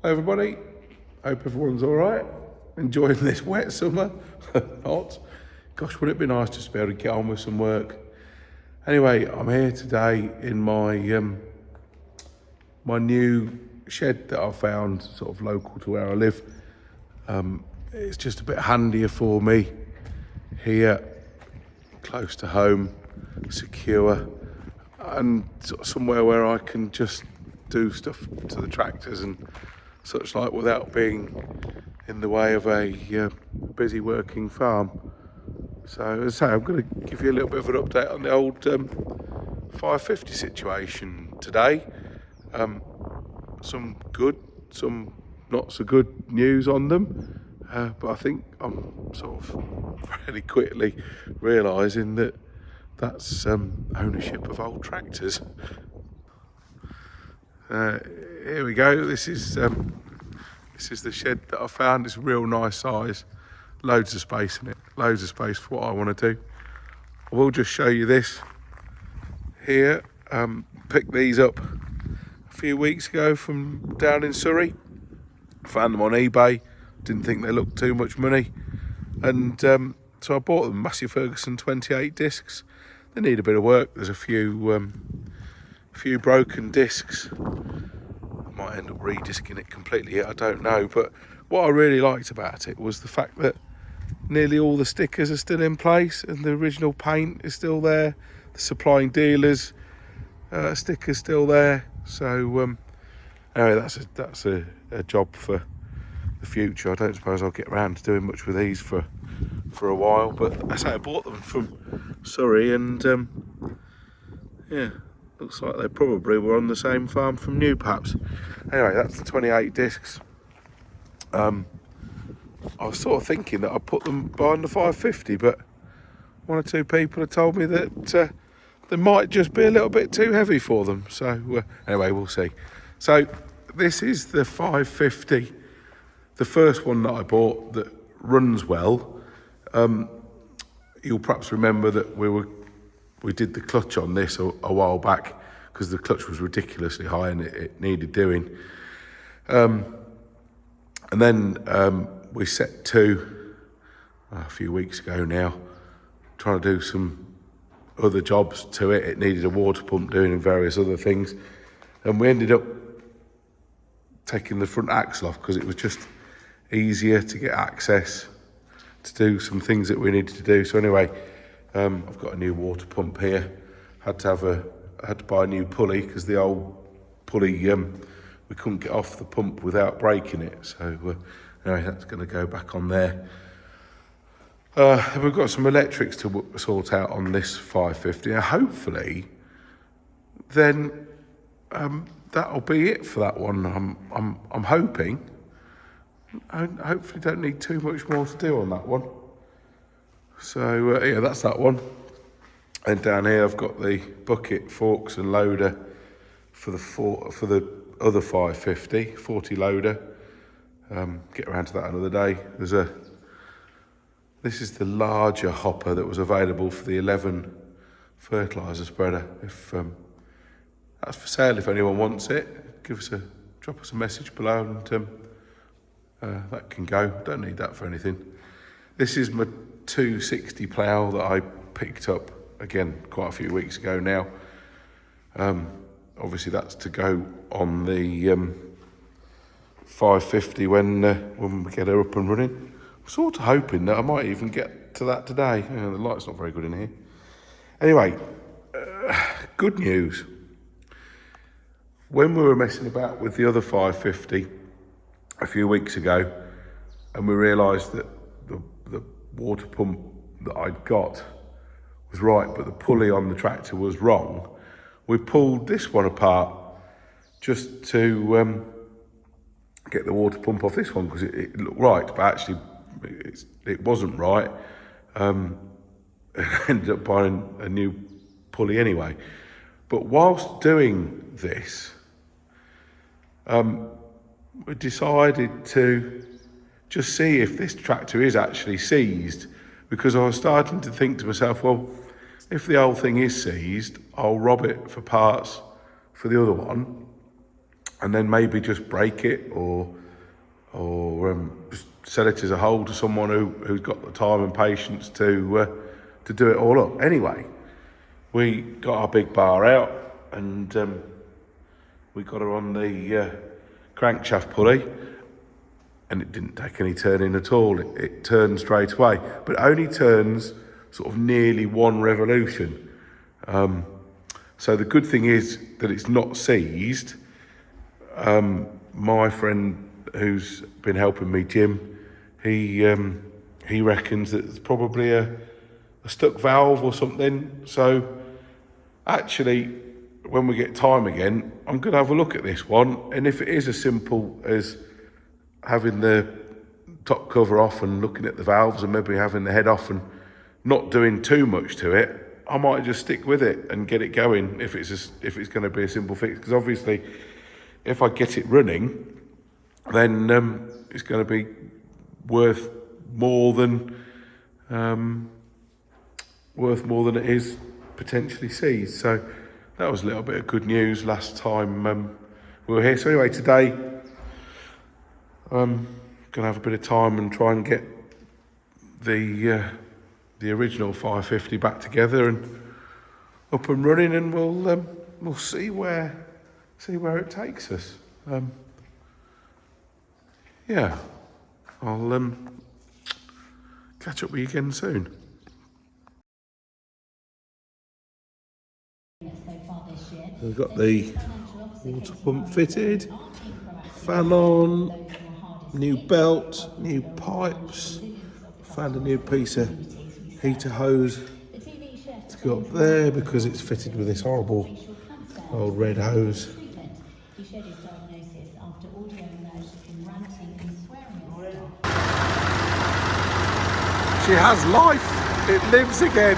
Hi everybody, hope everyone's all right. Enjoying this wet summer. Hot. Gosh, would it be nice just to be able to get on with some work. Anyway, I'm here today in my my new shed that I found sort of local to where I live. It's just a bit handier for me here, close to home, secure, and sort of somewhere where I can just do stuff to the tractors and such like without being in the way of a busy working farm. So as I say, I'm going to give you a little bit of an update on the old 550 situation today. Some good, some not so good news on them, but I think I'm sort of fairly quickly realising that that's ownership of old tractors. Here we go. This is the shed that I found. It's a real nice size, loads of space in it, loads of space for what I want to do. I will just show you this here. Picked these up a few weeks ago from down in Surrey. Found them on eBay. Didn't think they looked too much money, and so I bought them. Massey Ferguson 28 discs. They need a bit of work. There's a few broken discs. I might end up redisking it completely, I don't know. But what I really liked about it was the fact that nearly all the stickers are still in place and the original paint is still there. The supplying dealers stickers still there. So anyway, that's a job for the future. I don't suppose I'll get around to doing much with these for a while, but I say I bought them from Surrey, and yeah, looks like they probably were on the same farm from new, perhaps. Anyway, that's the 28 discs. I was sort of thinking that I'd put them behind the 550, but one or two people have told me that they might just be a little bit too heavy for them. So anyway, we'll see. So this is the 550, the first one that I bought that runs well. You'll perhaps remember that we did the clutch on this a while back because the clutch was ridiculously high and it needed doing. And then we set to a few weeks ago now, trying to do some other jobs to it. It needed a water pump doing and various other things. And we ended up taking the front axle off because it was just easier to get access to do some things that we needed to do. So anyway, I've got a new water pump here. Had to buy a new pulley because the old pulley we couldn't get off the pump without breaking it. So anyway, that's going to go back on there. We've got some electrics to sort out on this 550. And hopefully, then that'll be it for that one. I'm hoping. I hopefully don't need too much more to do on that one. So yeah, that's that one. And down here I've got the bucket, forks and loader for the other 550, 40 loader. Get around to that another day. This is the larger hopper that was available for the 11 fertiliser spreader. If that's for sale, if anyone wants it, drop us a message below, and that can go. Don't need that for anything. This is my 260 plough that I picked up again quite a few weeks ago now. Obviously that's to go on the 550 when we get her up and running. I'm sort of hoping that I might even get to that today. The light's not very good in here. Anyway, good news. When we were messing about with the other 550 a few weeks ago, and we realised that the water pump that I'd got was right, but the pulley on the tractor was wrong, we pulled this one apart just to get the water pump off this one, because it looked right, but actually it wasn't right. Ended up buying a new pulley anyway. But whilst doing this, we decided to just see if this tractor is actually seized, because I was starting to think to myself, well, if the whole thing is seized, I'll rob it for parts for the other one, and then maybe just break it or just sell it as a whole to someone who's got the time and patience to do it all up. Anyway, we got our big bar out and we got her on the crankshaft pulley, and it didn't take any turning at all. It turned straight away, but only turns sort of nearly one revolution. So the good thing is that it's not seized. My friend who's been helping me, Jim, he reckons that it's probably a stuck valve or something. So actually, when we get time again, I'm going to have a look at this one, and if it is as simple as having the top cover off and looking at the valves and maybe having the head off and not doing too much to it, I might just stick with it and get it going if it's going to be a simple fix. Because obviously, if I get it running, then it's going to be worth more than it is potentially seized. So that was a little bit of good news last time we were here. So anyway, today I'm going to have a bit of time and try and get the original 550 back together and up and running, and we'll see where it takes us. Yeah, I'll catch up with you again soon. We've got the water pump fitted, fan on, new belt, new pipes, found a new piece of heater hose to go up there because it's fitted with this horrible old red hose. She has life, it lives again.